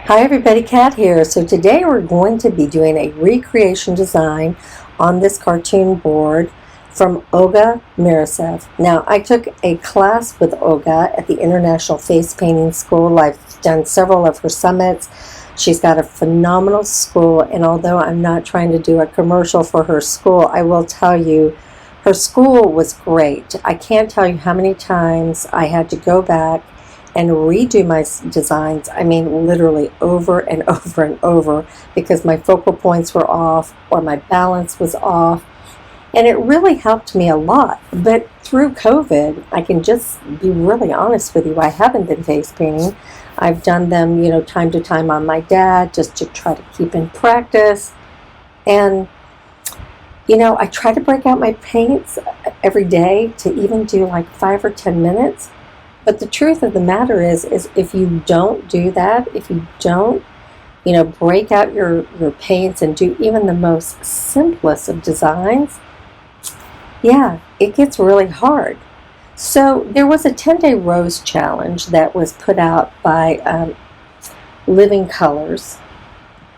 Hi everybody, Kat here. So today we're going to be doing a recreation design on this cartoon board from Olga Murasev. Now, I took a class with Olga at the International Face Painting School. I've done several of her summits. She's got a phenomenal school, and although I'm not trying to do a commercial for her school, I will tell you her school was great. I can't tell you how many times I had to go back and redo my designs. I mean, literally over and over and over, because my focal points were off or my balance was off. And it really helped me a lot. But through COVID, I can just be really honest with you, I haven't been face painting. I've done them, time to time on my dad, just to try to keep in practice. And I try to break out my paints every day to even do like 5 or 10 minutes. But the truth of the matter is if you don't do that, if you don't, break out your paints and do even the most simplest of designs, yeah, it gets really hard. So there was a 10-day rose challenge that was put out by Living Colors.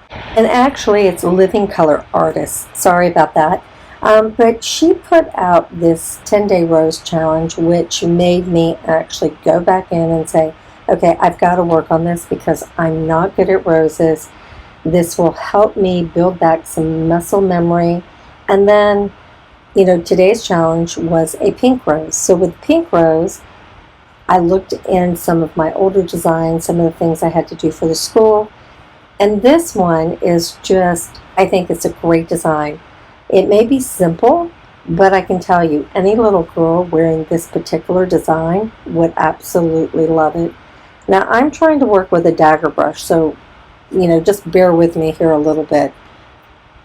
And actually, it's Living Color Artists. Sorry about that. But she put out this 10-day rose challenge, which made me actually go back in and say, okay, I've got to work on this because I'm not good at roses. This will help me build back some muscle memory. And then, today's challenge was a pink rose. So with pink rose, I looked in some of my older designs, some of the things I had to do for the school. And this one is just, I think it's a great design. It may be simple, but I can tell you, any little girl wearing this particular design would absolutely love it. Now, I'm trying to work with a dagger brush, so, just bear with me here a little bit.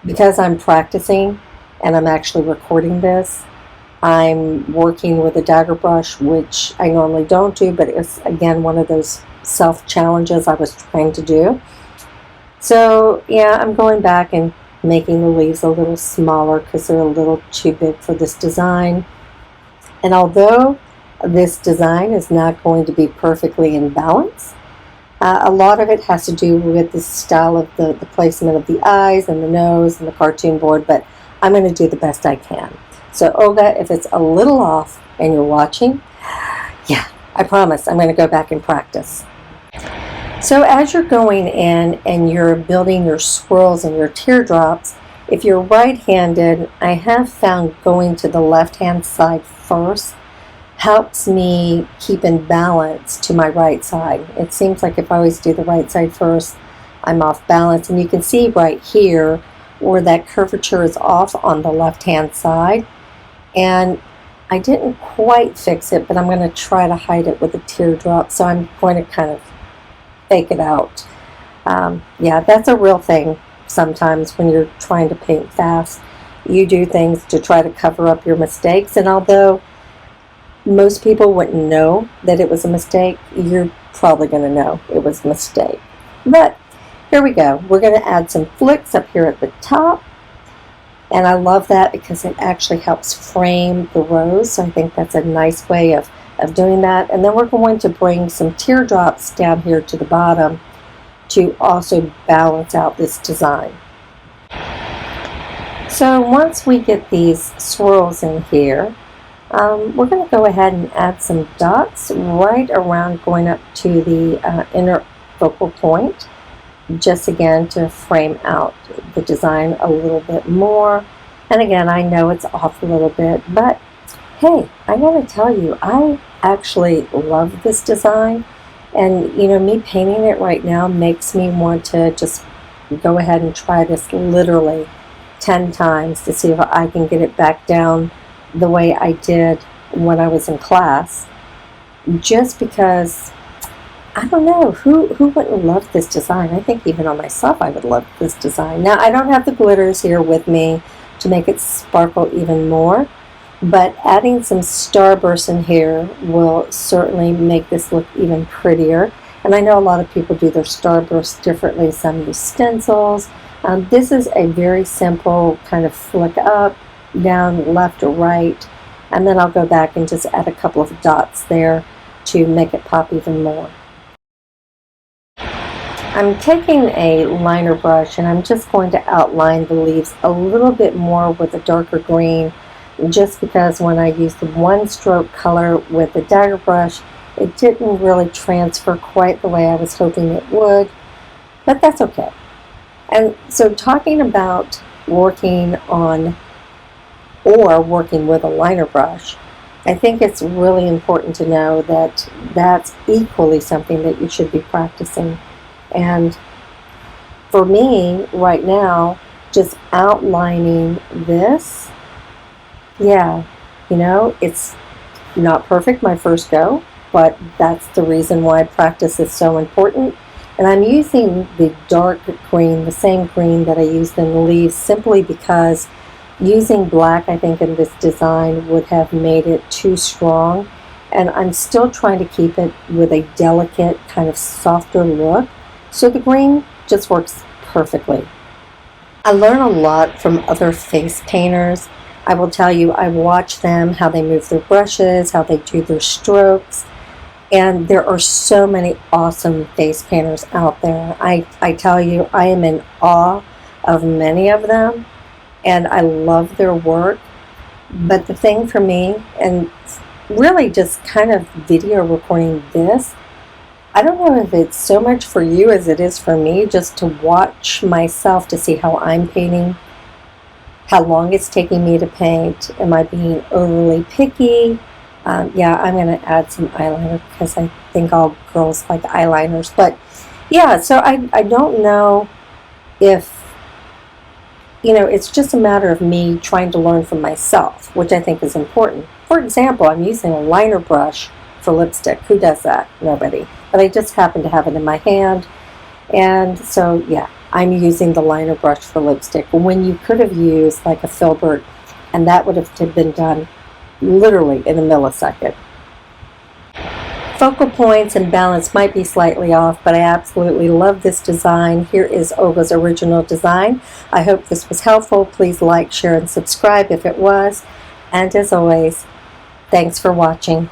Because I'm practicing and I'm actually recording this, I'm working with a dagger brush, which I normally don't do, but it's, again, one of those self-challenges I was trying to do. So, yeah, I'm going back and making the leaves a little smaller because they're a little too big for this design. And although this design is not going to be perfectly in balance, a lot of it has to do with the style of the placement of the eyes and the nose and the cartoon board, but I'm going to do the best I can. So Olga, if it's a little off and you're watching, yeah, I promise I'm going to go back and practice. So as you're going in and you're building your swirls and your teardrops, if you're right-handed, I have found going to the left-hand side first helps me keep in balance to my right side. It seems like if I always do the right side first, I'm off balance. And you can see right here where that curvature is off on the left-hand side. And I didn't quite fix it, but I'm going to try to hide it with a teardrop. So I'm going to kind of fake it out. Yeah, that's a real thing sometimes when you're trying to paint fast. You do things to try to cover up your mistakes, and although most people wouldn't know that it was a mistake, you're probably going to know it was a mistake. But here we go. We're going to add some flicks up here at the top, and I love that because it actually helps frame the rose, so I think that's a nice way of doing that. And then we're going to bring some teardrops down here to the bottom to also balance out this design. So once we get these swirls in here, we're going to go ahead and add some dots right around going up to the inner focal point, just again to frame out the design a little bit more. And again, I know it's off a little bit, but hey, I gotta tell you, I actually love this design, and me painting it right now makes me want to just go ahead and try this literally 10 times to see if I can get it back down the way I did when I was in class, just because I don't know, who wouldn't love this design? I think even on myself I would love this design. Now, I don't have the glitters here with me to make it sparkle even more, but adding some starburst in here will certainly make this look even prettier. And I know a lot of people do their starburst differently. Some use stencils. This is a very simple kind of flick up, down, left or right. And then I'll go back and just add a couple of dots there to make it pop even more. I'm taking a liner brush and I'm just going to outline the leaves a little bit more with a darker green, just because when I used the one stroke color with the dagger brush, it didn't really transfer quite the way I was hoping it would, but that's okay. And so talking about working on or working with a liner brush, I think it's really important to know that that's equally something that you should be practicing. And for me, right now, just outlining this, yeah, it's not perfect my first go, but that's the reason why practice is so important. And I'm using the dark green, the same green that I used in the leaves, simply because using black, I think, in this design would have made it too strong. And I'm still trying to keep it with a delicate, kind of softer look. So the green just works perfectly. I learn a lot from other face painters. I will tell you, I watch them, how they move their brushes, how they do their strokes. And there are so many awesome face painters out there. I tell you, I am in awe of many of them, and I love their work. But the thing for me, and really just kind of video recording this, I don't know if it's so much for you as it is for me, just to watch myself to see how I'm painting, how long it's taking me to paint. Am I being overly picky? Yeah, I'm going to add some eyeliner because I think all girls like eyeliners. But yeah, so I don't know if, it's just a matter of me trying to learn from myself, which I think is important. For example, I'm using a liner brush for lipstick. Who does that? Nobody. But I just happen to have it in my hand. And so, yeah, I'm using the liner brush for lipstick when you could have used like a filbert, and that would have been done literally in a millisecond. Focal points and balance might be slightly off, but I absolutely love this design. Here is Olga's original design. I hope this was helpful. Please like, share, and subscribe if it was. And as always, thanks for watching.